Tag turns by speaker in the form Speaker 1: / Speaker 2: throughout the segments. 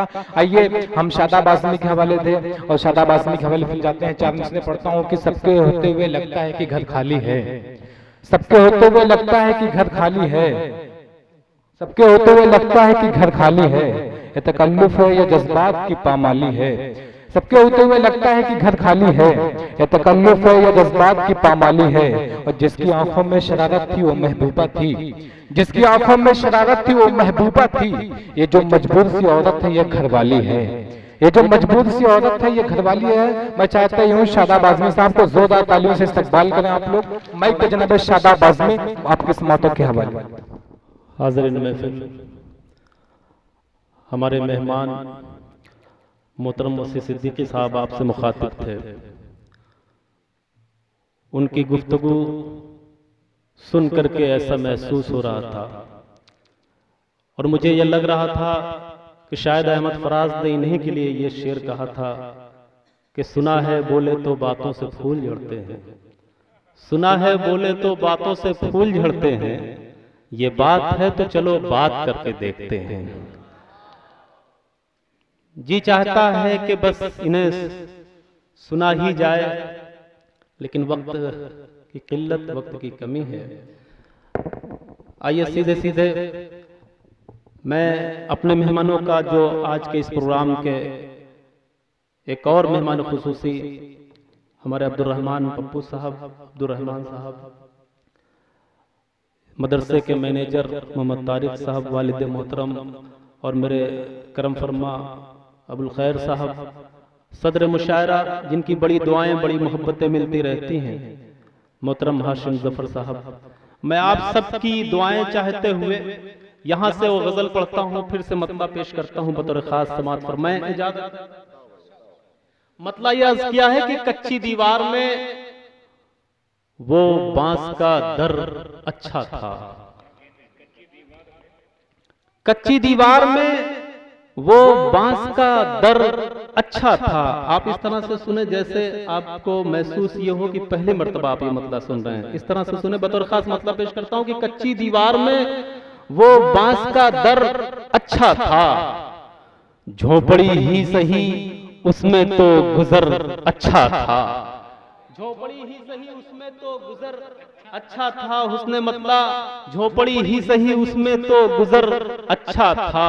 Speaker 1: का। आइए हम शादाब आज़मी के हवाले थे और शादाब आज़मी के हवाले फिर जाते हैं। 4 मिसरे पढ़ता हूँ कि सबके होते हुए लगता है कि घर खाली है, सबके होते हुए लगता है कि घर खाली है, सबके होते हुए लगता है कि घर खाली है, ये तकल्लुफ है या जज्बात की पामाली है। सबके होते हुए लगता है कि घर खाली है, ये तकल्लुफ है या जज्बात की पामाली है। और जिसकी आंखों में शरारत थी वो महबूबा थी, जिसकी आंखों में शरारत थी वो महबूबा थी। ये जो मजबूर सी औरत है ये घरवाली है, ये जो मजबूर सी औरत है ये घरवाली है। मैं चाहता हूँ शादाब आज़मी साहब को जोरदार तालियों से इस्तकबाल करें आप लोग। माइक पे जनाब शादाब आज़मी, आपकी समातों के हवाले।
Speaker 2: हाज़िरीन महफिल, हमारे मेहमान मोहतरम मुफ्ती सिद्दीकी साहब आपसे मुखातिब थे। उनकी गुफ्तगू सुन करके ऐसा महसूस हो रहा था और मुझे यह लग रहा था कि शायद अहमद फराज ने इन्हीं के लिए ये शेर कहा था कि सुना है बोले तो बातों से फूल झड़ते हैं, सुना है बोले तो बातों से फूल झड़ते हैं, ये बात है तो चलो बात करके देखते हैं। जी चाहता है कि बस इन्हें सुना ही जाए, लेकिन वक्त की किल्लत, वक्त की कमी है। आइए सीधे सीधे मैं अपने मेहमानों का, जो आज के इस प्रोग्राम के एक और मेहमान खुसूसी हमारे अब्दुर्रहमान पप्पू साहब, अब्दुर्रहमान साहब, मदरसे के मैनेजर मोहम्मद तारिक साहब, वालिद मोहतरम, और मेरे करम फरमा अबुल खैर साहब, सदर मुशायरा, जिनकी बड़ी दुआएं, बड़ी मोहब्बतें मिलती रहती हैं, मोहतरम हाशिम जफर साहब। मैं आप सबकी दुआएं चाहते हुए यहाँ से वो गजल पढ़ता हूँ, फिर से मतला पेश करता हूँ बतौर खास समात फरमाएं इजाजत। मतला यह अर्ज किया है कि कच्ची दीवार में वो बांस का दर अच्छा था, कच्ची दीवार में वो बांस का दर अच्छा था। आप इस तरह से सुने जैसे आपको महसूस ये हो कि पहली मर्तबा आप ये मतला सुन रहे हैं। इस तरह से सुने, बतौर खास मतला पेश करता हूं कि कच्ची दीवार में वो बांस का दर अच्छा था, झोपड़ी ही सही उसमें तो गुजर अच्छा था, झोपड़ी ही सही उसमें तो गुजर अच्छा था। हुस्ने मतला झोपड़ी ही सही उसमें तो गुजर अच्छा था,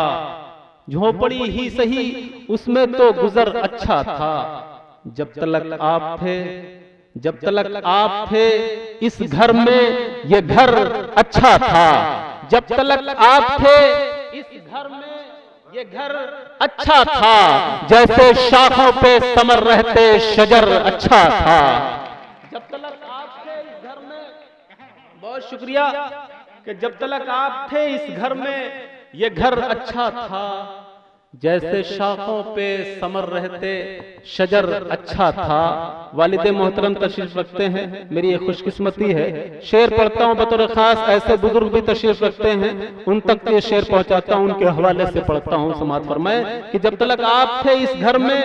Speaker 2: झोपड़ी ही सही उसमें तो गुजर अच्छा था। जब तलक आप थे, जब तलक आप थे इस घर में ये घर अच्छा था, जब तलक आप थे इस घर में ये घर अच्छा था, जैसे शाखों पे समर रहते शजर अच्छा था। जब तलक आप थे इस घर में, बहुत शुक्रिया, कि जब तलक आप थे इस घर में ये घर अच्छा था, जैसे शाखों पे समर रहते शजर अच्छा था। वालिद मोहतरम तशरीफ रखते हैं, मेरी ये खुशकिस्मती है, शेर पढ़ता हूँ बतौर खास, ऐसे बुजुर्ग भी तशरीफ रखते हैं, उन तक ये शेर पहुंचाता हूँ, उनके हवाले से पढ़ता हूँ। समात फरमाए कि जब तक आप थे इस घर में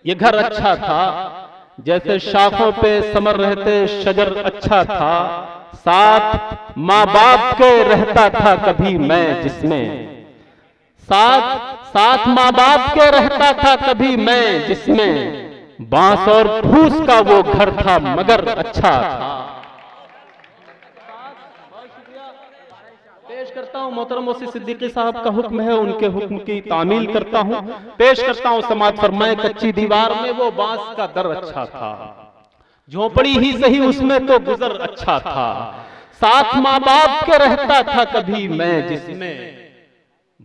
Speaker 2: ये घर अच्छा था, जैसे शाखों पे समर रहते शजर अच्छा था, साथ माँ बाप के रहता था कभी मैं जिसमें, साथ साथ माँ बाप के रहता था कभी मैं जिसमें, बांस और फूस का वो घर था मगर अच्छा था। पेश करता हूँ मोहतरम मुफ्ती सिद्दीकी साहब का हुक्म है, उनके हुक्म की तामील करता हूँ, पेश करता हूँ। समात फरमाए कच्ची दीवार में वो बांस का दर अच्छा था, झोपड़ी ही सही उसमें तो गुजर अच्छा था, साथ माँ बाप के रहता था कभी मैं जिसमें,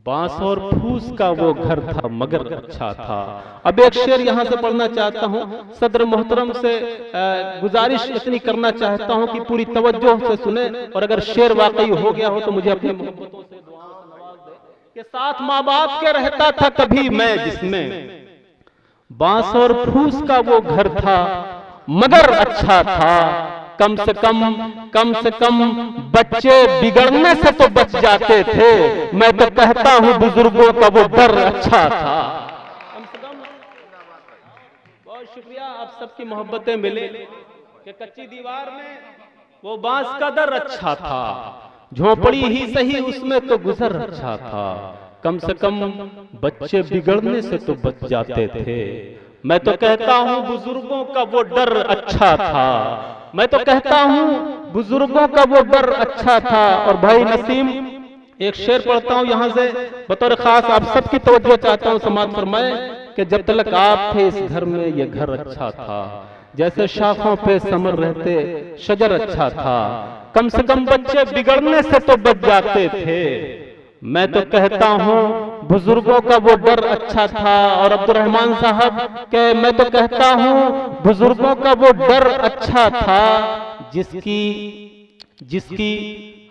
Speaker 2: बांस और फूस का वो घर था मगर अच्छा था। अब एक शेर यहां से पढ़ना चाहता हूं, सदर मोहतरम से गुजारिश इतनी करना चाहता हूं कि पूरी तवज्जो से सुने, और अगर शेर वाकई हो गया हो तो मुझे अपनी मोहब्बतों से दुआओं से नवाज दे। कि साथ माँ बाप के रहता था कभी मैं जिसमें, बांस और फूस का वो घर था मगर अच्छा था, कम से कम बच्चे बिगड़ने से तो बच जाते थे, मैं तो कहता हूं बुजुर्गों का वो डर अच्छा था। कम से कम, बहुत शुक्रिया, आप सबकी मोहब्बतें मिले कि कच्ची दीवार में वो बांस का दर अच्छा था, झोपड़ी ही सही उसमें तो गुजर अच्छा था, कम से कम बच्चे बिगड़ने से तो बच जाते थे। मैं तो कहता हूं बुजुर्गों का वो डर अच्छा था, मैं तो कहता हूं बुजुर्गों का वो डर अच्छा था। और भाई नसीम, एक शेर पढ़ता हूं यहां से, बतौर खास आप सबकी तवज्जो चाहता हूं, समाज फरमाए कि जब तक आप थे इस घर में ये घर अच्छा था, जैसे शाखों पे समर रहते शजर अच्छा था, कम से कम बच्चे बिगड़ने से तो बच जाते थे। मैं तो कहता हूं बुजुर्गों का वो डर अच्छा था। और अब्दुर्रहमान साहब के मैं तो कहता हूं बुजुर्गों का वो डर अच्छा था, जिसकी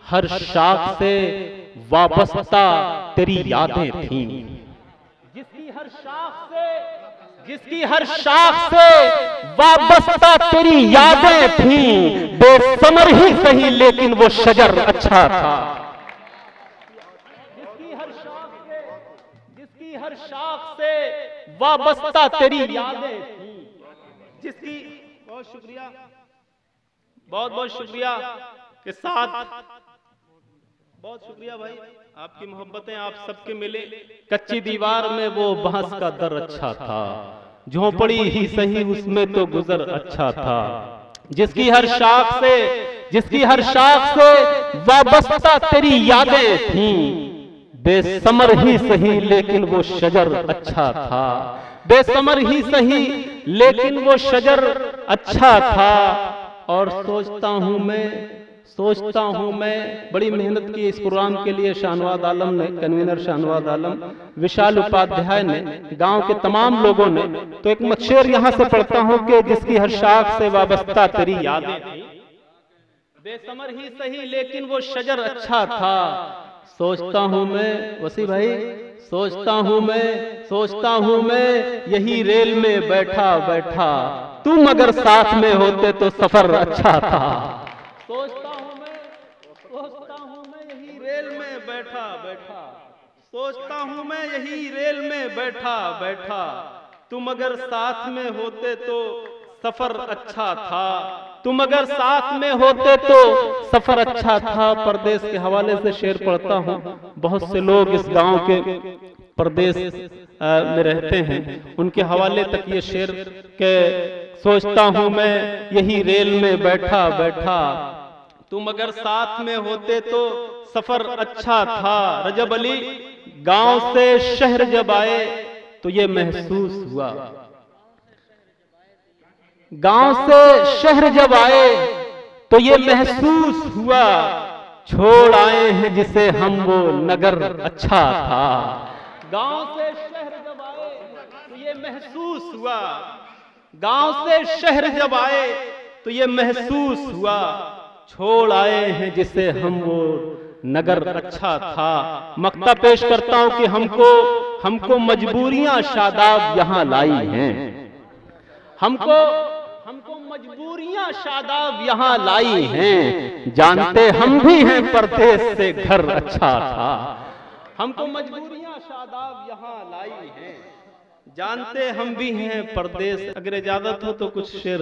Speaker 2: हर शाख से वाबस्ता तेरी यादें थीं, जिसकी हर शाख से वाबस्ता तेरी यादें थीं, बेसमर ही सही लेकिन वो शजर अच्छा था। जिसकी हर शाख से वाबस्ता तेरी यादें थीं, जिसकी बहुत शुक्रिया, बहुत बहुत शुक्रिया के साथ, बहुत शुक्रिया भाई, आपकी मोहब्बतें आप सबके मिले। कच्ची दीवार में वो बांस का दर अच्छा था, झोंपड़ी ही सही उसमें तो गुजर अच्छा था। जिसकी हर शाख से वाबस्ता तेरी यादें थीं, बेसमर ही सही लेकिन वो शजर अच्छा था, बेसमर ही सही लेकिन वो शजर अच्छा था। और सोचता हूं मैं बड़ी मेहनत की इस प्रोग्राम के लिए शाहनवाज आलम ने, कन्वीनर शाहनवाज आलम, विशाल उपाध्याय ने, गांव के तमाम लोगों ने। तो एक शेर यहां से पढ़ता हूं कि जिसकी हर शाख से वाबस्ता तेरी यादें थी, बेसमर ही सही लेकिन वो शजर अच्छा था। सोचता हूं मैं वसी भाई, सोचता हूं मैं यही रेल में बैठा बैठा, तुम अगर साथ में होते तो सफर अच्छा था। सोचता हूं मैं यही रेल में बैठा बैठा, सोचता हूं मैं यही रेल में बैठा बैठा, तुम अगर साथ में होते तो सफर अच्छा था, तुम अगर साथ में होते तो सफर अच्छा था। परदेश के हवाले से शेर पढ़ता हूं, बहुत से लोग इस गांव के परदेश में रहते हैं, उनके हवाले तक ये शेर के सोचता हूं मैं यही रेल में बैठा बैठा, तुम अगर साथ में होते तो सफर अच्छा था। रजब अली, गांव से शहर जब आए तो ये महसूस हुआ, गांव से शहर जब आए तो ये महसूस हुआ, छोड़ आए हैं जिसे हम वो नगर अच्छा था। गांव से शहर जब आए तो ये महसूस हुआ, गांव से शहर जब आए तो ये महसूस हुआ, छोड़ आए हैं जिसे हम वो नगर अच्छा था। मक्ता पेश करता हूं कि हमको मजबूरियां शादाब यहां लाई हैं, हमको मजबूरियां शादाब यहां लाई हैं, जानते हम भी हैं परदेश से घर अच्छा था। हमको मजबूरियां शादाब यहां लाई हैं, जानते हम भी हैं परदेश। अगर इजाजत हो तो कुछ शेर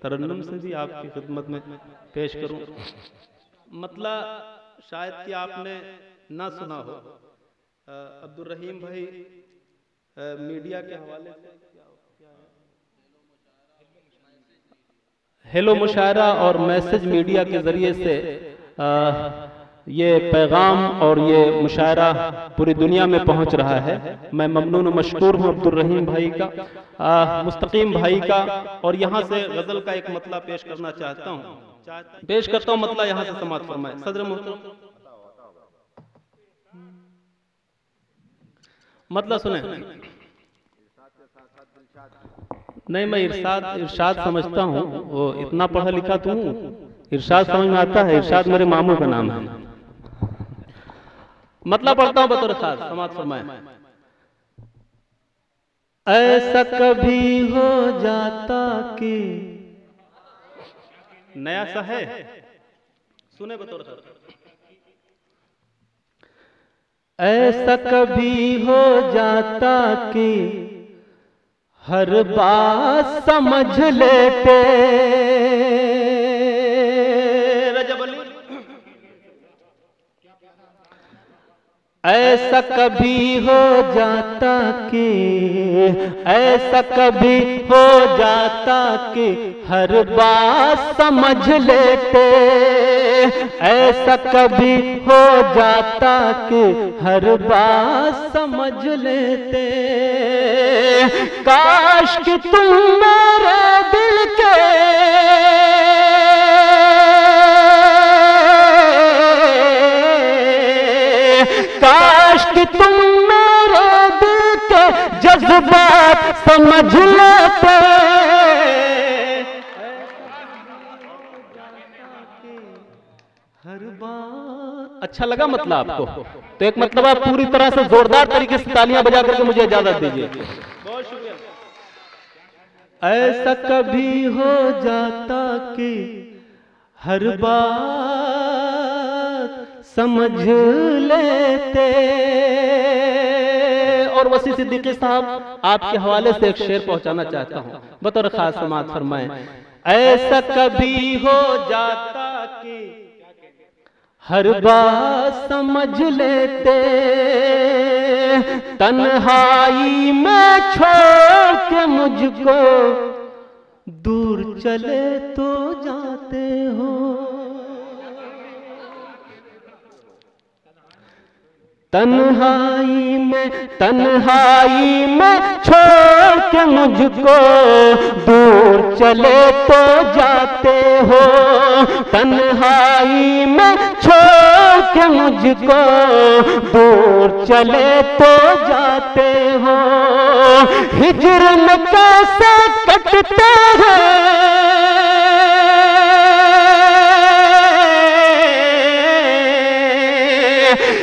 Speaker 2: तरन्नुम से भी आपकी खिदमत में पेश करूं। मतलब शायद कि आपने ना सुना हो, अब्दुल रहीम भाई मीडिया के हवाले से हेलो मुशायरा और मैसेज मीडिया के जरिए से ये पैगाम और ये मुशायरा पूरी दुनिया में पहुंच रहा है। मैं ममनून मशकूर हूं अब्दुल रहीम भाई का, मुस्तकीम भाई का। और यहाँ से गजल का एक मतला पेश करना चाहता हूँ, पेश करता हूँ मतला यहाँ से समाअत फरमाए। सदर मोहतरम मतला सुने। नहीं, मैं इरशाद समझता हूँ, वो इतना पढ़ा लिखा तो हूँ, इरशाद समझ में आता है। इरशाद मेरे मामू का नाम है। मतलब पढ़ता हूँ बतौर खास, समाअत फरमाए। ऐसा कभी हो जाता कि, नया सा है, सुने बतौर खास। ऐसा कभी हो जाता कि हर बात समझ लेते, रजब अली, ऐसा कभी हो जाता कि, ऐसा कभी हो जाता कि हर बात समझ लेते, ऐसा कभी हो जाता कि हर बात समझ लेते। काश कि तुम मेरे दिल के काश कि तुम मेरे दिल के जज्बात समझ लेते। हर बात अच्छा लगा मतलब आपको? तो एक मतलब आप पूरी तरह से जोरदार तरीके से तालियां बजा करके मुझे इजाजत दीजिए। बहुत शुक्रिया। ऐसा कभी हो जाता कि हर बात समझ लेते। और वसी सिद्दीकी साहब आपके हवाले से एक शेर पहुंचाना चाहता हूं, बतौर खास समाअत फरमाएं। ऐसा कभी हो जाता कि हर बात समझ लेते, तन्हाई में छोड़ के मुझको दूर चले तो जाते हो। तन्हाई में छोड़ के मुझको दूर चले तो जाते हो। तन्हाई में छोड़ के मुझको दूर चले तो जाते हो। हिज्र में कैसे कटते हैं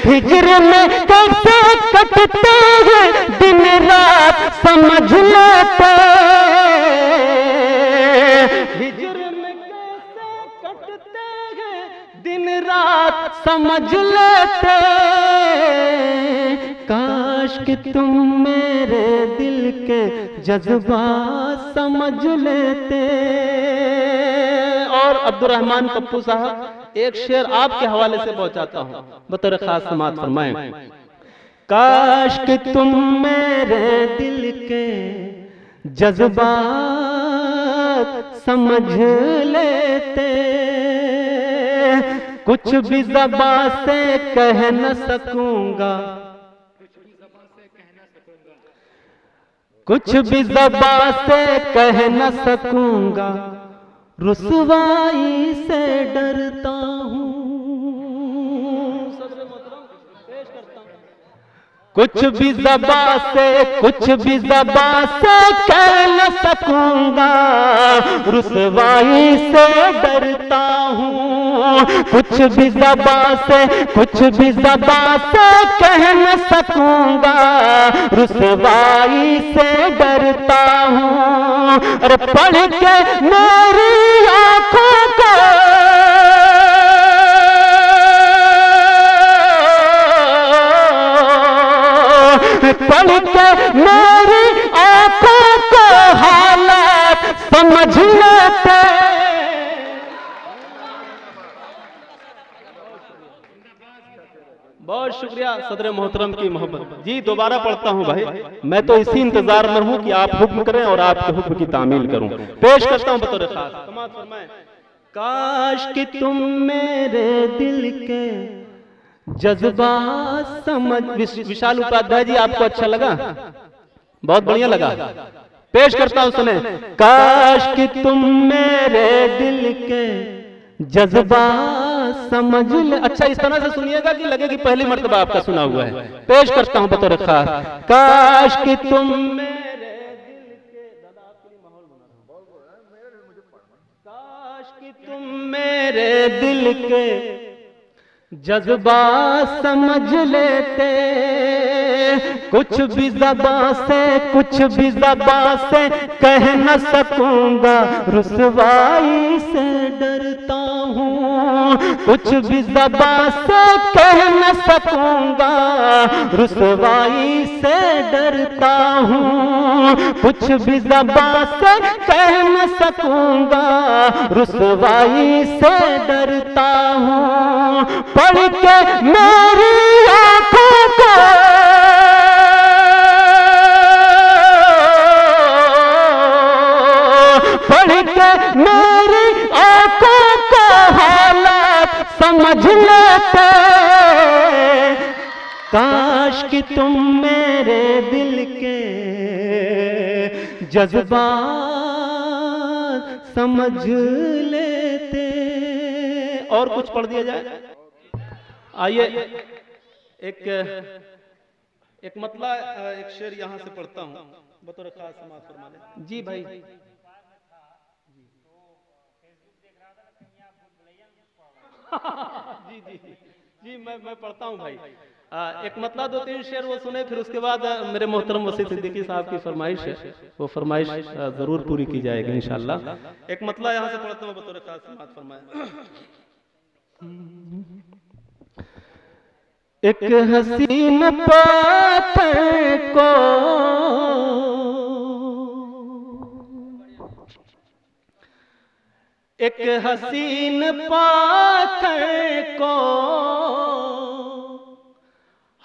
Speaker 2: हिज्र में कैसे कटते हैं दिन रात समझ लेते। हिज्र में कैसे कटते हैं दिन रात समझ लेते। काश कि तुम मेरे दिल के जज्बात समझ लेते। और अब्दुर्रहमान पप्पू साहब एक शेर आपके हवाले से पहुंचाता हूं, बतौर खास समाअत फरमाएं। काश कि तुम मेरे दिल के जज्बात समझ लेते। कुछ भी ज़बान से कह न सकूंगा, कुछ भी ज़बान से कह न सकूंगा, रुसवाई से डरता हूँ। कुछ भी ज़बान से कह न सकूंगा, रुसवाई से डरता हूँ। कुछ भी ज़बान से कह न सकूंगा, रुसवाई से डरता हूँ। अरे पढ़ के मेरी आंखों को पढ़ के मेरी आंखों को हालात समझ लेते। बहुत शुक्रिया सदर मोहतरम की मोहब्बत जी। दोबारा पढ़ता हूं भाई, मैं तो इसी इंतजार में हूं कि आप हुक्म करें और आपके हुक्म की तामील करूं। पेश करता हूं बतौर खास समाअत फरमाएं। काश कि तुम मेरे दिल के जज्बात समझ। विशाल उपाध्याय जी आपको अच्छा लगा? बहुत बढ़िया लगा। पेश करता हूं सुने। काश कि तुम मेरे दिल के जज्बात समझ ले। अच्छा इस तरह से सुनिएगा कि लगे कि पहली मर्तबा आपका सुना हुआ है। पेश करता हूं बतौर खास। काश कि तुम मेरे दिल के काश कि तुम मेरे दिल के जज्बात समझ लेते। कुछ भी ज़बान से कह न सकूंगा, रुसवाई से डरता हूँ। कुछ भी ज़बान से कह न सकूंगा, रुसवाई से डरता हूँ। कुछ भी ज़बान से कह न सकूंगा, रुसवाई से डरता हूँ। पढ़ के मेरी आंखों काश कि तुम मेरे दिल के जज्बात समझ लेते। और कुछ पढ़ दिया जाए। आइए एक मतला एक शेर यहां से पढ़ता हूं बतौर खास समाज फरमाने। जी भाई जी जी जी मैं पढ़ता हूं भाई। एक मतला 2-3 शेर वो सुने, फिर उसके बाद मेरे मोहतरम वसी सिद्दीकी साहब की फरमाइश है, वो फरमाइश जरूर पूरी की जाएगी इंशाल्लाह। एक मतला यहां से पढ़ता हूं बतौर खास समाज फरमाए। एक हसीन पाथर को एक हसीन पाथर को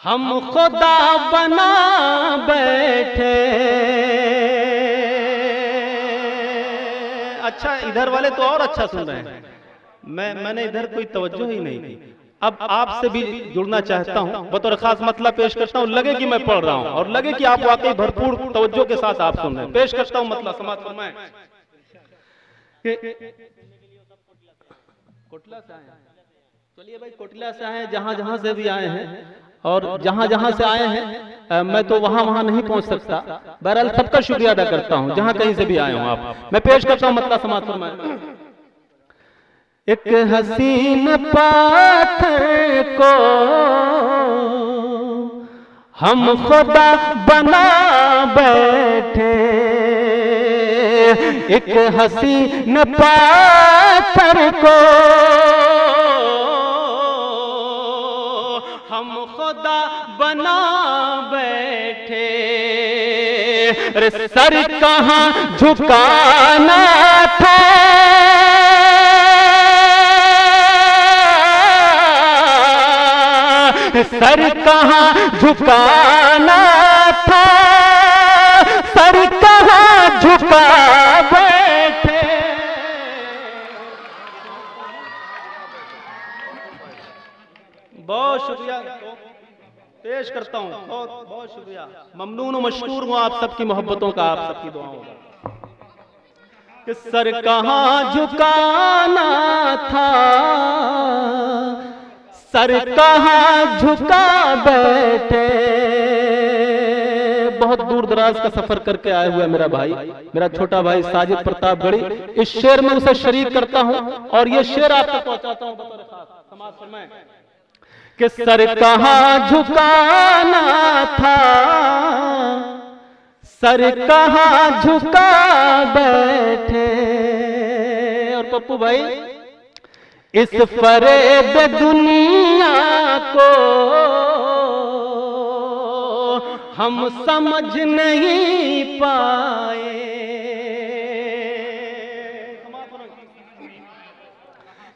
Speaker 2: हम खुदा बना बैठे। अच्छा, इधर वाले तो और अच्छा सुन रहे हैं, मैंने इधर कोई तवज्जो ही नहीं की। अब आपसे भी जुड़ना चाहता हूं, बतौर खास मतलब पेश करता हूं, लगे कि मैं पढ़ रहा हूं और लगे कि आप वाकई भरपूर तवज्जो के साथ आप सुन रहे हैं। पेश करता हूं मतलब समाज फरमाएं। कोटला से आए हैं, चलिए भाई कोटला से आए हैं, जहां जहां से भी आए हैं और जहां जहां से आए हैं मैं तो वहां वहां नहीं पहुंच सकता। बहरहाल सबका शुक्रिया अदा करता हूं जहां कहीं से भी आए हों आप। मैं पेश करता हूं मतलब समाज फरमाएं। एक हसीन पाथर को हम खुदा बना बैठे। एक हसीन पाथर को हम खुदा बना बैठे। अरे सर कहाँ झुकाना था, सर कहाँ झुकाना था, सर कहाँ झुका बैठे। बहुत शुक्रिया पेश करता हूँ, बहुत बहुत शुक्रिया। ममनून और मशकूर हूँ आप सबकी मोहब्बतों का, आप सबकी दुआओं का। कि सर कहाँ झुकाना था, सर कहाँ झुका बैठे। बहुत दूर दराज का सफर करके आया हुआ है मेरा भाई, मेरा छोटा भाई साजिद प्रतापगढ़ी। इस शेर में उसे शरीक करता हूं और ये शेर आप तक पहुंचाता हूं बतौर खास समाज फरमाएं। कि सर कहाँ झुकाना था, सर कहाँ झुका बैठे। और पप्पू भाई, इस फरेब दुनिया को हम समझ नहीं पाए।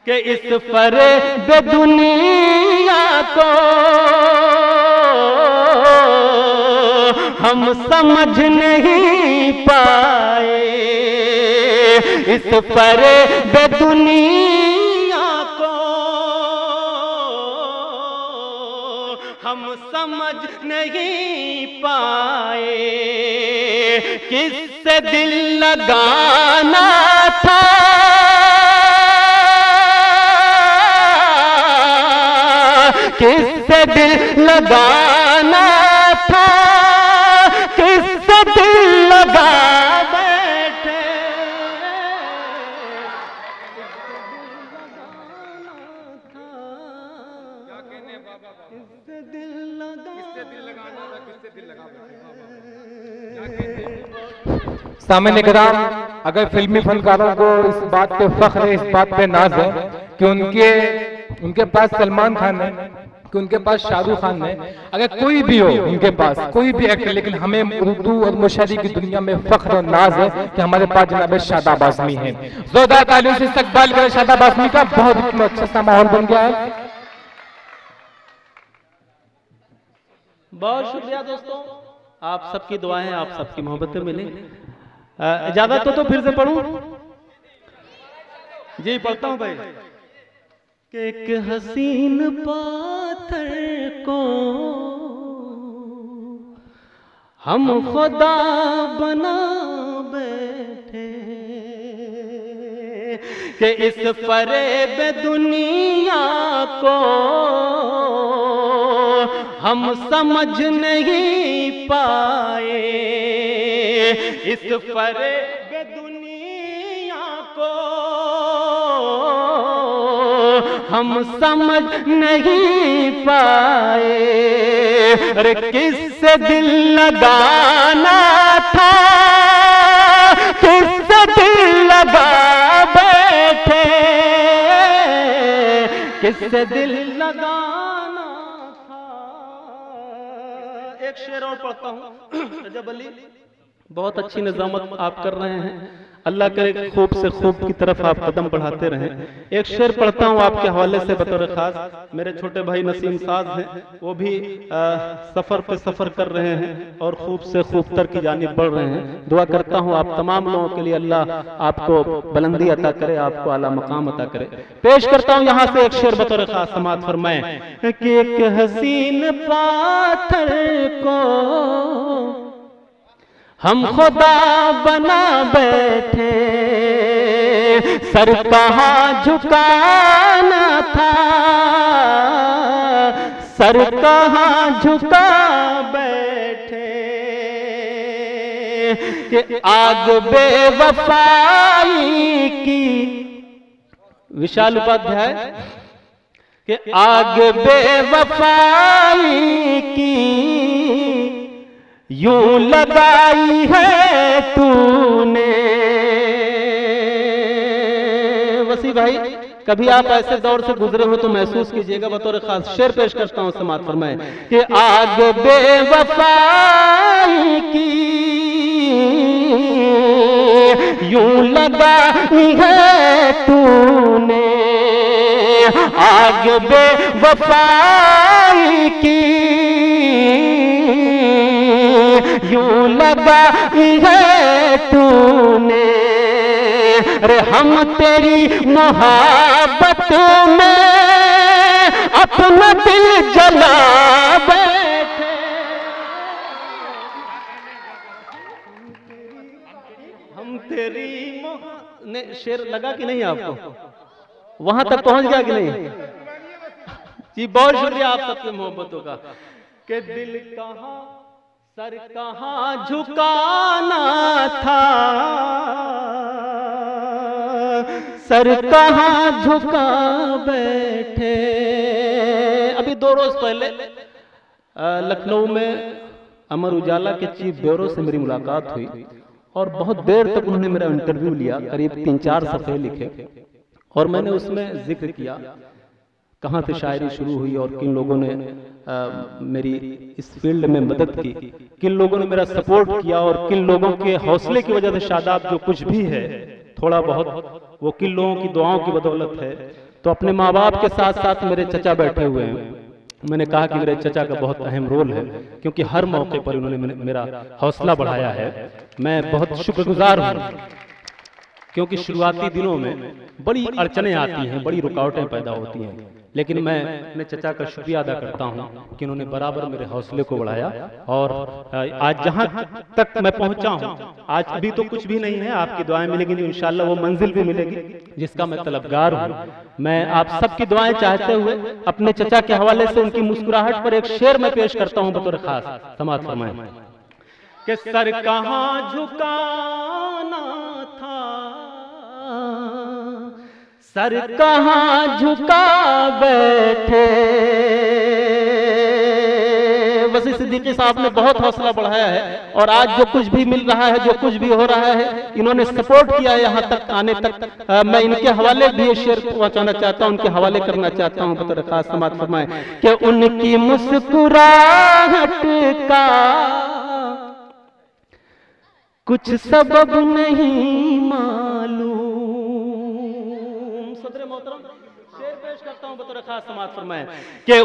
Speaker 2: कि इस फरेब दुनिया को हम समझ नहीं पाए। इस फरेब दुनिया को हम समझ नहीं पाए। किससे दिल लगाना था, किससे दिल लगाना था, किससे दिल लगा बैठे। किससे दिल लगाना था, किससे दिल लगा बैठे।
Speaker 1: सामने कराम, अगर फिल्मी फनकारों को इस बात पे फख्र है, इस बात पे नाज है कि उनके पास सलमान खान है, कि उनके पास शाहरुख खान है, अगर कोई भी हो उनके पास कोई भी एक्टर, लेकिन हमें उर्दू और मुशायरी की दुनिया में फख्र और नाज है कि हमारे पास जनाब शादाब आज़मी है। जोरदार तालियों से इस्तकबाल करें शादाब आज़मी का। बहुत अच्छा सा माहौल बन गया है।
Speaker 2: बहुत शुक्रिया दोस्तों, आप सबकी दुआएं, आप सबकी मोहब्बतें मिली। इजाजत हो तो फिर से पढ़ूं? जी पढ़ता हूं भाई। कि एक हसीन पाथर को हम खुदा बना बैठे कि इस फरेब दुनिया को हम समझ नहीं पाए, इस फरेब दुनिया को हम समझ नहीं पाए। अरे किससे दिल लगाना था, किससे दिल लगा बैठे, किससे दिल लगाना था। एक शेर और पढ़ता हूं, रजब अली, बहुत अच्छी निजामत आप कर रहे हैं, अल्लाह करे खूब से खूब की तरफ आप कदम बढ़ाते रहें। एक शेर पढ़ता हूँ आपके हवाले से बतौर खास। मेरे छोटे भाई नसीम साज हैं, वो भी सफ़र पे सफ़र कर रहे हैं और खूब से खूब तर की जानिब बढ़ रहे हैं। दुआ करता हूँ आप तमाम लोगों के लिए अल्लाह आपको बुलंदी अता करे, आपको आला मकाम अता करे। पेश करता हूँ यहाँ से एक शेर बतौर खास, समाअत फरमाएं कि एक हसीन पाथर को हम खुदा बना बैठे, सर कहाँ झुकाना था, सर कहाँ झुका बैठे कि आग बेवफाई की, विशाल उपाध्याय, कि आग बेवफाई की यूं लगाई है तूने। वसी भाई, कभी आप ऐसे दौर से गुजरे हो तो महसूस कीजिएगा। बतौर खास शेर पेश करता हूं, समाअत फरमाएं कि आग बेवफाई की यूं लगाई है तूने, आग बेवफाई की यूं लगाई है तूने। अरे हम तेरी मोहब्बत में अपना दिल जला बैठे, हम तेरी ने शेर लगा कि नहीं आपको, वहां तक पहुंच गया कि नहीं जी? बहुत शुक्रिया आप सबके मोहब्बतों का। कि दिल कहाँ सर कहाँ झुकाना था, सर कहाँ झुका बैठे। अभी 2 रोज पहले लखनऊ में अमर उजाला के चीफ ब्यूरो से मेरी मुलाकात हुई और बहुत देर तक उन्होंने मेरा इंटरव्यू लिया, करीब 3-4 सफ़े लिखे और मैंने उसमें जिक्र किया कहाँ से शायरी शुरू हुई और किन लोगों ने मेरी इस फील्ड में मदद की, किन लोगों ने मेरा सपोर्ट किया और किन लोगों के हौसले की वजह से शादाब जो कुछ भी है थोड़ा बहुत वो किन लोगों की दुआओं की बदौलत है। तो अपने माँ बाप के साथ साथ मेरे चचा बैठे हुए हैं, मैंने कहा कि मेरे चचा का बहुत अहम रोल है क्योंकि हर मौके पर उन्होंने मेरा हौसला बढ़ाया है। मैं बहुत शुक्रगुजार हूँ क्योंकि शुरुआती दिनों में बड़ी अड़चनें आती हैं, बड़ी रुकावटें पैदा होती हैं, लेकिन मैं अपने चचा का शुक्रिया अदा करता हूं कि उन्होंने बराबर मेरे हौसले को बढ़ाया और आज जहां तक मैं पहुंचा हूं, आज अभी तो कुछ भी नहीं है, आपकी दुआएं मिलेंगी तो इंशाल्लाह वो मंजिल भी मिलेगी जिसका मैं तलबगार हूं। मैं आप सबकी दुआएं चाहते हुए अपने चचा के हवाले से उनकी मुस्कुराहट पर एक शेर मैं पेश करता हूं बतौर खास। समाअत फरमाएं कि सर कहाँ झुकाना था, सर कहाँ झुका बैठे। वसी सिद्दीकी साहब ने बहुत हौसला बढ़ाया है और आज जो कुछ भी मिल रहा है, जो कुछ भी हो रहा है, इन्होंने सपोर्ट किया यहाँ तक आने तक। मैं इनके हवाले भी शेर पहुंचाना चाहता हूँ, उनके हवाले करना चाहता हूँ बतौर खास। समाअत फरमाएं कि उनकी मुस्कुराहट का कुछ सबब नहीं मालूम। सदर मोहतरम शेर पेश करता हूं बतौर खास। समाअत फरमाएं कि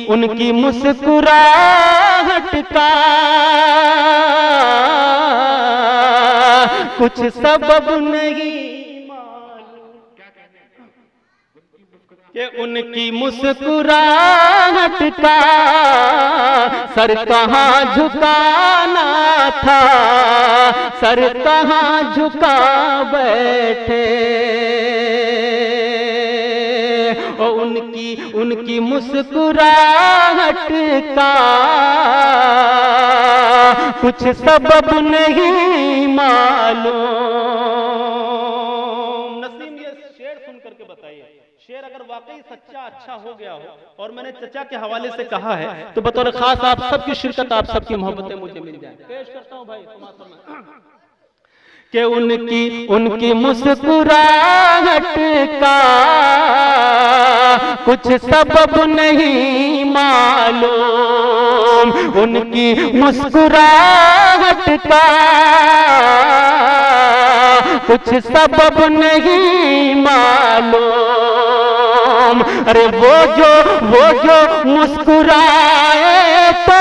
Speaker 2: उनकी मुस्कुराहट का कुछ सबब नहीं मालूम, कि उनकी मुस्कुराहट का, सर कहाँ झुकाना था, सर कहाँ झुका बैठे। और उनकी मुस्कुराहट का कुछ सबब नहीं मालूम। नसीम, ये शेर सुन करके बताइए, शेर अगर वाकई सच्चा अच्छा हो गया हो और मैंने चचा के हवाले से कहा है तो बतौर खास आप सबकी शिरकत, आप सबकी मोहब्बतें मुझे मिल जाए। पेश करता हूं भाई कि उनकी मुस्कुराहट का कुछ सबब नहीं मालूम, उनकी मुस्कुराहट का कुछ सबब नहीं मालूम। अरे वो जो मुस्कुराए तो,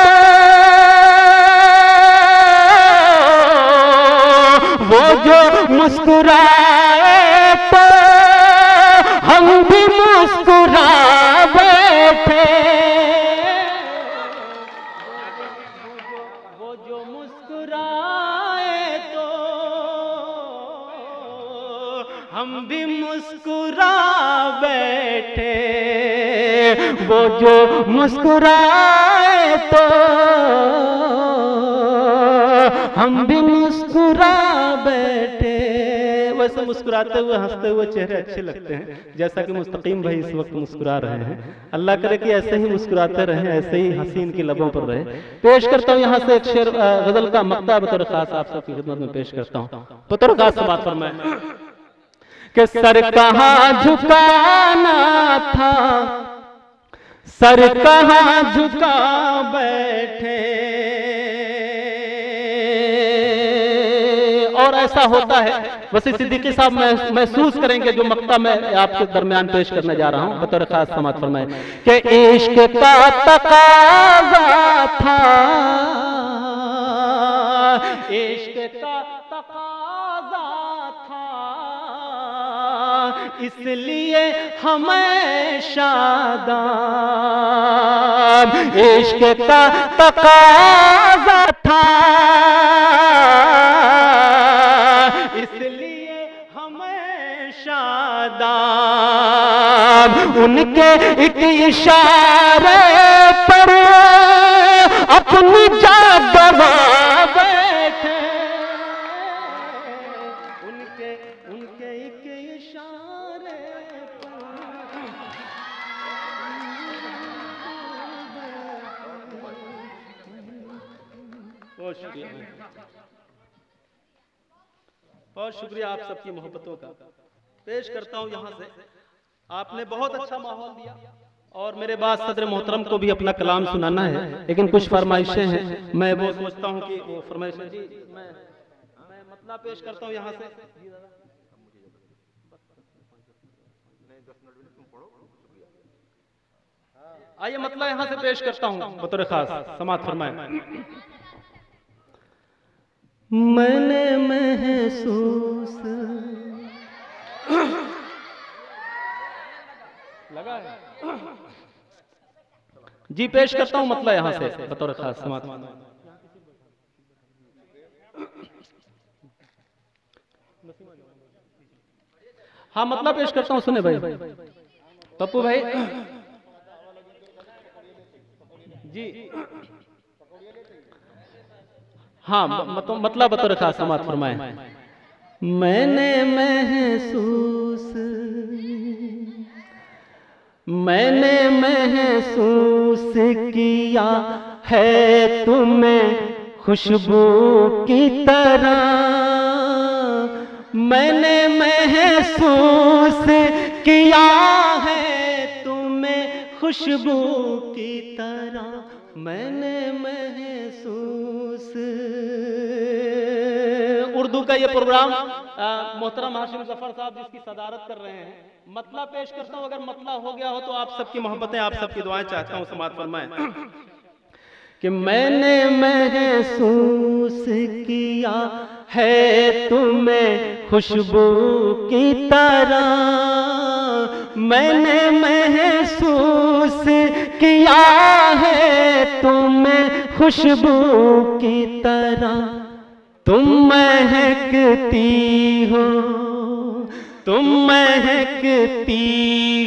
Speaker 2: वो जो मुस्कुराए तो हम भी मुस्कुरा बैठे। वो जो मुस्कुराए तो हम भी मुस्कुरा बैठे। वो जो मुस्कुराए तो हम भी मुस्कुरा बैठे। वैसे मुस्कुराते हुए हंसते हुए चेहरे अच्छे लगते हैं, जैसा कि मुस्तकीम भाई इस वक्त मुस्कुरा रहे हैं। अल्लाह करे कि ऐसे ही मुस्कुराते रहें, ऐसे ही हंसी इनकी लबों पर रहे। पेश करता हूँ यहाँ से एक शेर गजल का मक्ता बतौर खास आप सबकी खिदमत में पेश करता हूँ। बतौर खास समात फरमाए कि सर कहाँ झुकाना था, सर कहाँ झुका बैठे। और ऐसा होता है, वसी सिद्दीकी साहब महसूस करेंगे जो मक्ता मैं आपके दरमियान पेश करने जा रहा हूं। बतौर खास समात फरमाए कि इश्क का तकाज़ा था, इश्क का तकाज़ा था, इसलिए हमें शादाब। इश्क का तकाज़ा था, इसलिए हमें शादाब। उनके एक इशारे पर अपनी जान गवा बैठे। उनके एक इशारे पर। बहुत शुक्रिया, बहुत शुक्रिया आप सबकी मोहब्बतों का। पेश करता हूं यहाँ से, आपने बहुत अच्छा माहौल दिया और मेरे बाद सदर मोहतरम को भी अपना कलाम सुनाना है, लेकिन कुछ फरमाइशें हैं। मैं वो सोचता हूँ कि वो फरमाइशें जी मैं मतलब पेश करता हूँ यहाँ से। आइए मतलब यहाँ से पेश करता हूँ बतौर खास समात फरमाए। मैंने महसूस लगा है जी, पेश करता हूं मतलब यहां से बतौर खास समात। हाँ मतलब पेश करता हूं, सुने भाई पप्पू भाई जी। हाँ मतलब बतौर खास समात फरमाए। मैंने महसूस किया है तुम्हें खुशबू की तरह। मैंने महसूस किया है तुम्हें खुशबू की तरह। मैंने महसूस। उर्दू का ये प्रोग्राम मोहतरम हाशिम जफर साहब जिसकी सदारत कर रहे हैं, मतलब पेश करता हूं। अगर मतलब हो गया हो तो आप सबकी मोहब्बतें, आप सबकी दुआएं चाहता हूं समात फरमाएं कि मैंने महसूस किया है तुम्हें खुशबू की तरह। मैंने महसूस किया है तुम्हें खुशबू की तरह, तुम महकती हो, तुम महकती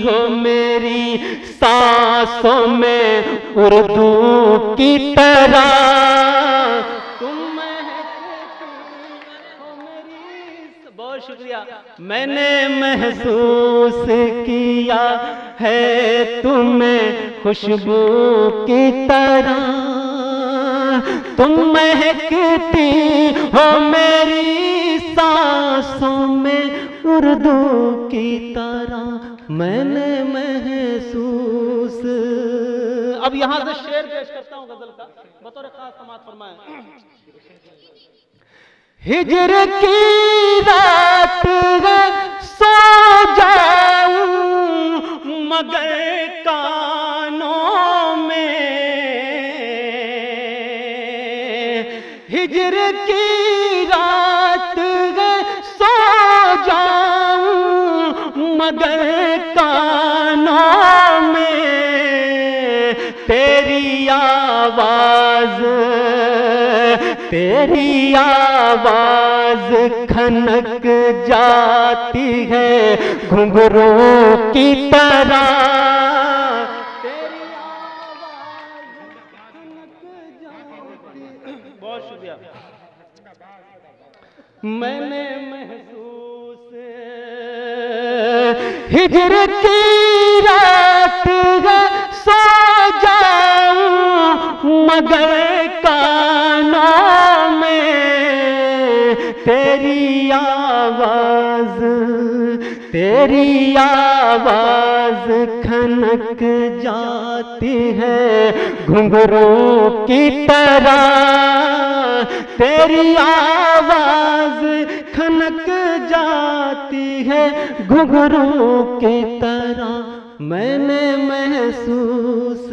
Speaker 2: हो मेरी सांसों में उर्दू की तरह, तुम महकती हो मेरी। बहुत शुक्रिया। मैंने महसूस किया है तुम्हें खुशबू की तरह, तुम महकती हो मेरी सांसों में उर्दू की तरह, मैंने महसूस। अब यहां से शेर पेश करता हूं गजल का, बतौर खास समाअत फरमाएं। हिजर की रात है सो जाऊं मगर कानों में, हिजर की रात है सो जाऊं मगर कानों में, तेरी आवाज, तेरी आवाज खनक जाती है घुंघरू की तरह, तेरी आवाज खनक जाती। बहुत शुक्रिया। मैंने महसूस हिजर की रात है सो जाऊं मगर कानों में, तेरी आवाज, तेरी आवाज खनक जाती है घुंघरू की तरह, तेरी आवाज खनक जाती है घुंघरू की तरह, मैंने महसूस।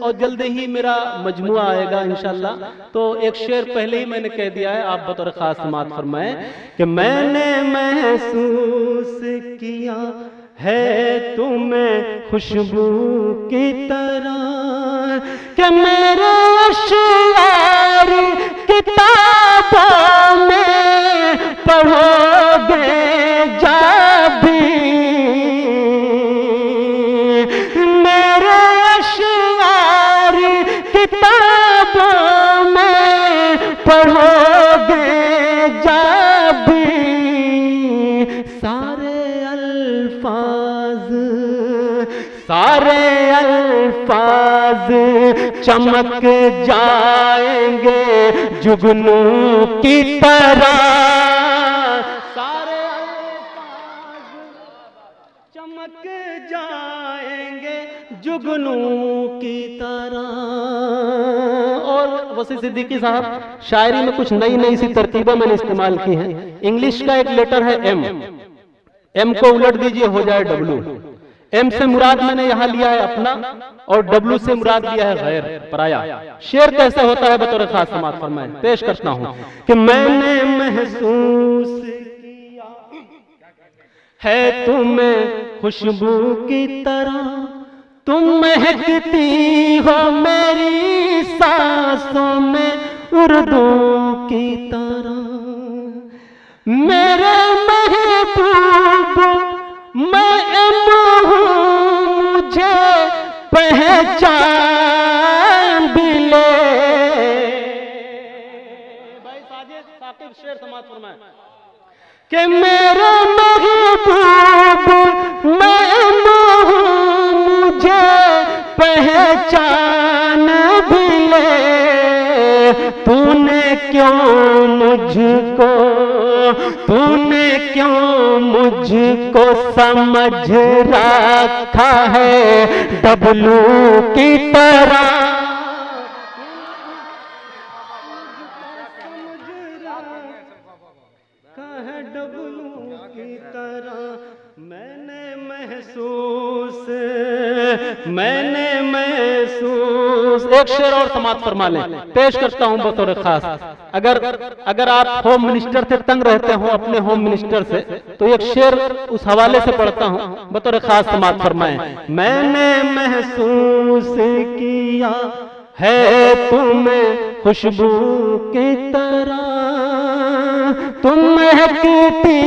Speaker 2: और जल्दी ही मेरा मजमुआ आएगा इंशाल्लाह, तो एक शेर पहले ही मैंने कह दिया है, आप बतौर खास समाअत फरमाएं कि मैंने महसूस किया है तुम्हें खुशबू की तरह, कि मेरे अशआर किताबों में पढ़ोगे जब भी, मेरे अशआर किताबों में पढ़ोगे जब भी, सारे अल्फाज, सारे अल्फाज चमक जाएंगे जुगनू की तरह, सारे अल्फाज चमक जाएंगे जुगनू की तरह। और वसी सिद्दीकी साहब शायरी में कुछ नई नई सी तरकीबें मैंने इस्तेमाल की हैं। इंग्लिश का एक लेटर है एम, एम को उलट दीजिए हो जाए डब्लू, एम से मुराद मैंने यहां लिया है अपना, और डब्लू से मुराद लिया है गैर, पराया। शेर कैसे होता है बतौर खास समाअत फरमाएं, पेश करता हूं कि मैंने महसूस किया है तुम्हें खुशबू की तरह, तुम महकती हो मेरी सांसों में उर्दू की तरह, मेरे महबूब मैं मुझे पहचान भी ले। भाई साजिद साकिब शेर समाअत फरमाएं कि मेरे महबूब मैं मुझे पहचान भी ले, तूने क्यों मुझको, तूने क्यों मुझको समझ रखा है डब्लू की तरह, है डब्लू की तरह। मैंने महसूस एक शेर और समाप्त फरमा लें, पेश करता हूं बतौर खास। अगर आप होम मिनिस्टर से तंग रहते हो, अपने होम मिनिस्टर से, तो एक शेर उस हवाले से पढ़ता हूं, बतौर खास समाप्त फरमाएं। मैंने महसूस किया है तुम्हें खुशबू की तरह, तुम महकती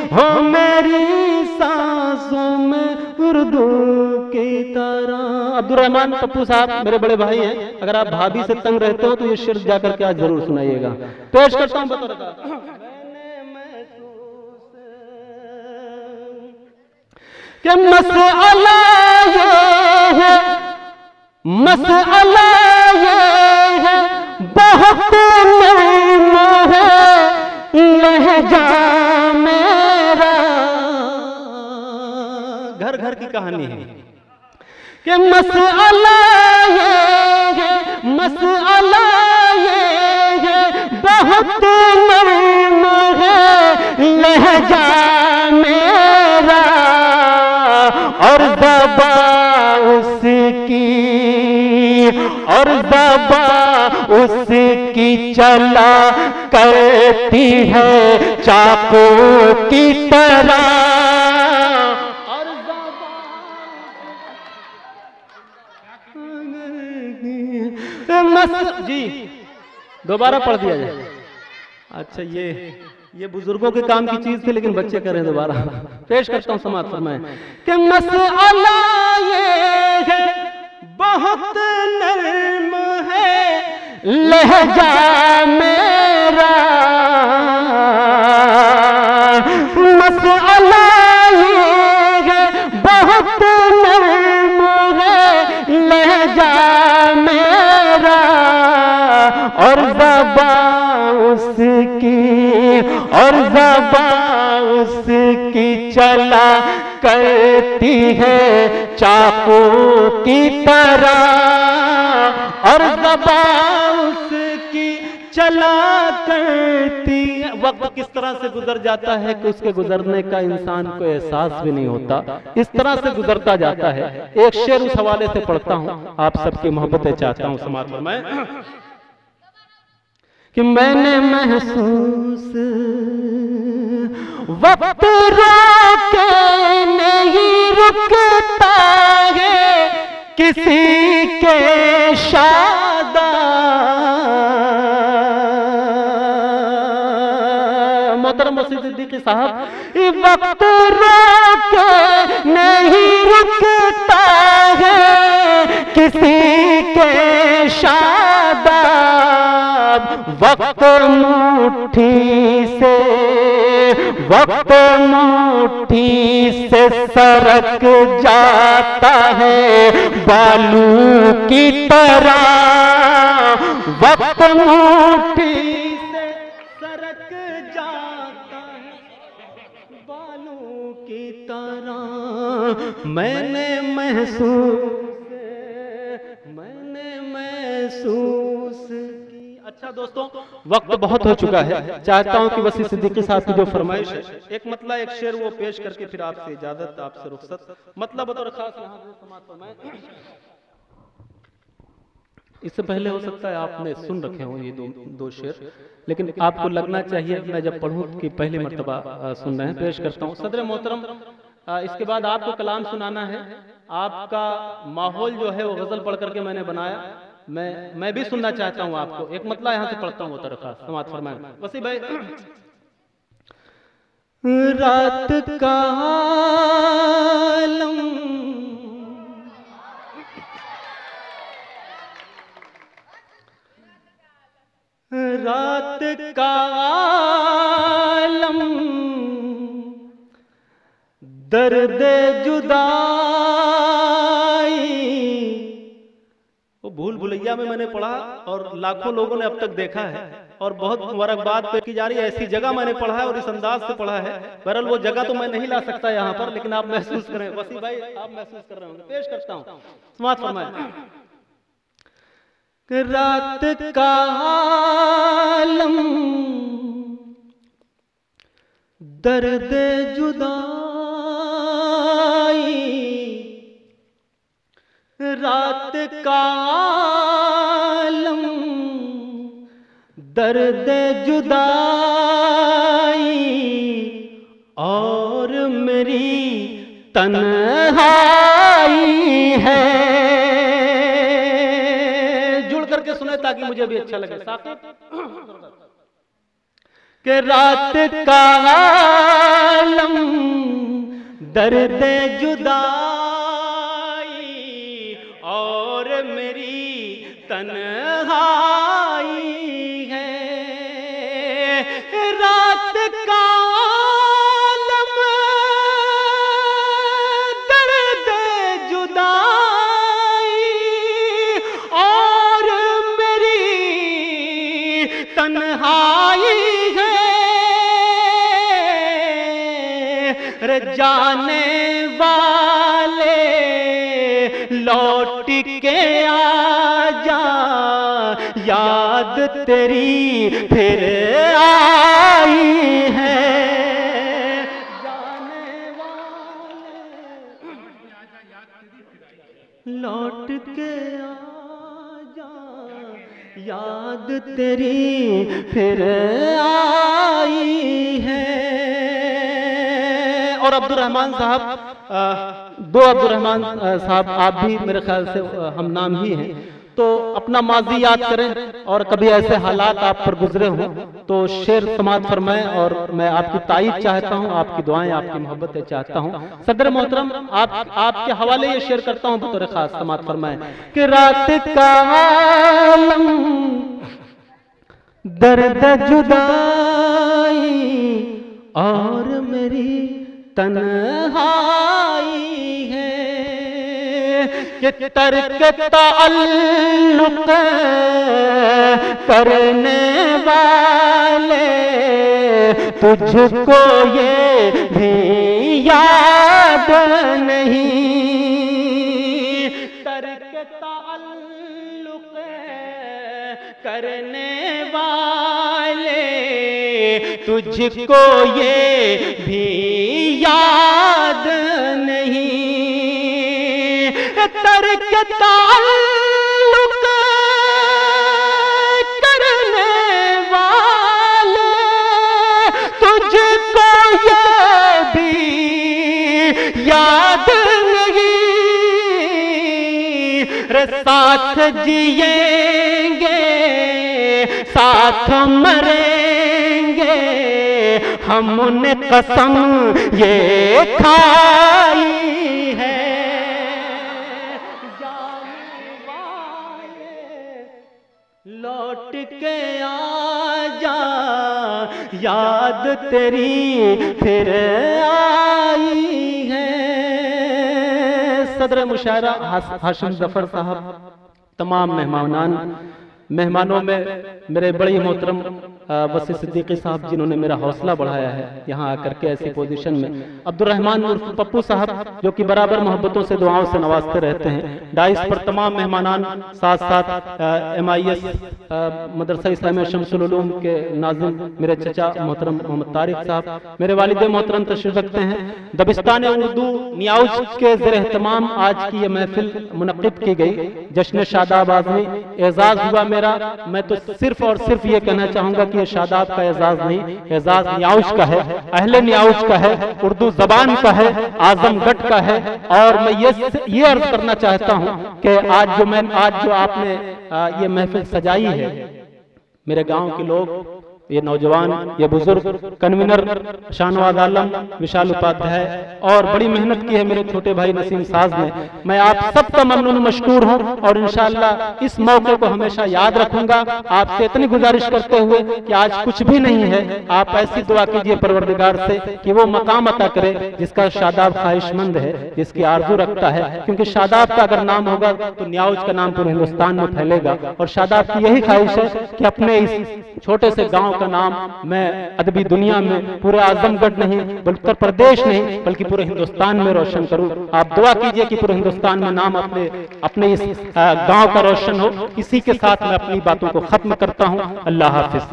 Speaker 2: हो मेरी सांसों में उर्दू की तरह। अब्दुल रहमान पप्पू साहब मेरे बड़े भाई हैं, अगर आप भाभी से तंग रहते हो तो ये शेर जाकर के आज जरूर सुनाइएगा। पेश करता हूं बतौर का। कि मसला ये है बहुत नर्म है लहजा मेरा। घर घर की कहानी है कि मसला ये है बहुत नर्म है लहजा मेरा, और ज़बा उसकी चला करती है चाकू की तरह। जी दोबारा पढ़ दिया जाए। अच्छा, ये बुजुर्गों के काम की चीज थी, लेकिन बच्चे करें दोबारा। पेश करता हूं समाप्त फरमाएं कि मसला ये है बहुत नर्म है लहजा मेरा, मसला ये है बहुत नर्म है लहजा मेरा, और ज़बा उसकी चला करती है चाकू की तरह, और ज़बा उसकी चला करती है। वक्त किस तरह से गुजर जाता है कि उसके गुजरने का इंसान को एहसास भी नहीं होता, इस तरह से गुजरता जाता है। एक शेर उस हवाले से पढ़ता हूं, आप सबकी मोहब्बतें चाहता हूं समाज में, कि मैंने महसूस वक्त रोके नहीं रुकता है किसी के शादा, मोहतरम मौसी सिद्दीकी साहब, वक्त रोके नहीं रुकता है किसी के शादा, वक्त मुट्ठी से सरक जाता है बालू की तरह, वक्त मुट्ठी से सरक जाता है बालू की तरह। मैंने महसूस की। अच्छा दोस्तों, वक्त बहुत हो चुका है, चाहता हूं कि वसी सिद्दीकी साहब की जो फरमाइश है, एक मतलब एक शेर वो पेश करके फिर आपसे इजाजत, आपसे रुखसत। मतलब बतौर खास यहाँ समाज फरमाए। इससे पहले हो सकता है आपने सुन रखे हो ये दो शेर, लेकिन आपको लगना चाहिए मैं जब पढ़ूं कि पहली मर्तबा सुन रहे हैं। पेश करता हूँ। सदर मोहतरम, इसके बाद आपको कलाम सुनाना है। आपका माहौल जो है वो गजल पढ़ करके मैंने बनाया, मैं भी सुनना चाहता हूं आपको। एक मतलब यहां से पढ़ता हूं तरफा समाज फरमाए। वसी भाई, रात का आलम दर्द जुदाई, वो भूल भुलैया में मैंने पढ़ा और लाखों लोगों ने अब तक देखा है, और बहुत मुबारकबाद पेश की जा रही है। ऐसी जगह मैंने पढ़ा है और इस अंदाज से पढ़ा है, बहरहाल वो जगह तो मैं नहीं ला सकता यहाँ पर, लेकिन आप महसूस करें। वसी भाई, आप महसूस कर रहे होंगे। पेश करता हूँ, समाज फरमाए। रात का आलम दर्द जुदाई, रात का दर्द जुदाई और मेरी तन्हाई है। जुड़ करके सुने ताकि मुझे भी अच्छा लगे। कि रात का आलम दर्द जुदाई और मेरी तन्हाई है। रात का आलम दर्द जुदाई और मेरी तन्हाई है। रे जाने वाले लौट के आजा, याद तेरी फिर आई है। जाने वाले लौट के आजा, याद तेरी फिर आई है। और अब्दुर्रहमान साहब, दो अब्दुर्रहमान साहब आप भी मेरे ख्याल से हम नाम ही हैं, तो अपना माजी याद करें और कभी ऐसे हालात आप पर गुजरे हों तो शेर समात फरमाएं। और मैं आपकी तारीफ चाहता हूं, आपकी दुआएं, आपकी मोहब्बतें चाहता हूं। सदर मोहतरम आपके हवाले ये शेर करता हूं, बतौर खास समात फरमाएं कि रात का आलम दर्द जुदाई और मेरी तन्हाई है। कि तर्क ताल्लुक करने वाले तुझको ये भी याद नहीं। तर्क ताल्लुक करने वाले तुझको ये भी याद नहीं। तर्क ताल्लुक करने वाले तुझको ये भी याद नहीं। रे साथ जिएंगे साथ मरेंगे, हमने कसम ये खाई है। जाने वाले लौट के आजा, याद तेरी फिर आई है। सदर मुशायरा हाशिम जफर साहब, तमाम मेहमानों में मेरे बड़ी मोहतरम वसी सिद्दीकी साहब जिन्होंने मेरा हौसला बढ़ाया है यहाँ आकर के ऐसी पोजीशन में। अब्दुर्रहमान उर्फ पप्पू साहब जो कि बराबर मोहब्बतों से दुआओं से नवाजते रहते हैं। डाइस पर तमाम मेहमानान, साथ साथ MIS मदरसा इस्लामिया शम्सुल उलूम के नाज़िम मेरे चचा मोहतरम मोहम्मद तारिक साहब, मेरे वालिद मोहतरम तशरीफ रखते हैं। दबिस्तान उर्दू नियाउज के ज़ेर एहतमाम आज की ये महफिल मुनक़्क़िद की गई। जश्न शादाब आज़मी एजाज हुआ मेरा। मैं तो सिर्फ और सिर्फ ये कहना चाहूंगा कि ये शादाब का एजाज नहीं, एजाज नियाउज का है, अहले नियाउज का है, उर्दू जबान का है, आजमगढ़ का है। और मैं ये अर्ज करना चाहता हूं कि आज जो आपने ये महफिल सजाई है, मेरे गांव के लोग, ये नौजवान, ये बुजुर्ग, कन्वीनर शाहनवाज आलम, विशाल उपाध्याय और बड़ी मेहनत की है मेरे छोटे भाई नसीम साज ने। मैं आप सबका ममनून मशकूर हूं और इंशाअल्लाह इस मौके को हमेशा याद रखूंगा। आपसे इतनी गुजारिश करते हुए कि आज कुछ भी नहीं है, आप ऐसी दुआ कीजिए परवरदिगार से कि वो मकाम अता करे जिसका शादाब ख्वाहिशमंद है, जिसकी आरजू रखता है। क्योंकि शादाब का अगर नाम होगा तो नियाउज का नाम पूरे हिंदुस्तान में फैलेगा। और शादाब की यही ख्वाहिश है कि अपने इस छोटे से गांव का नाम मैं अदबी दुनिया में पूरे आजमगढ़ नहीं बल्कि उत्तर प्रदेश नहीं बल्कि पूरे हिंदुस्तान में रोशन करूं। आप दुआ कीजिए कि पूरे हिंदुस्तान में नाम अपने इस गांव का रोशन हो। इसी के साथ मैं अपनी बातों को खत्म करता हूं। अल्लाह हाफिज।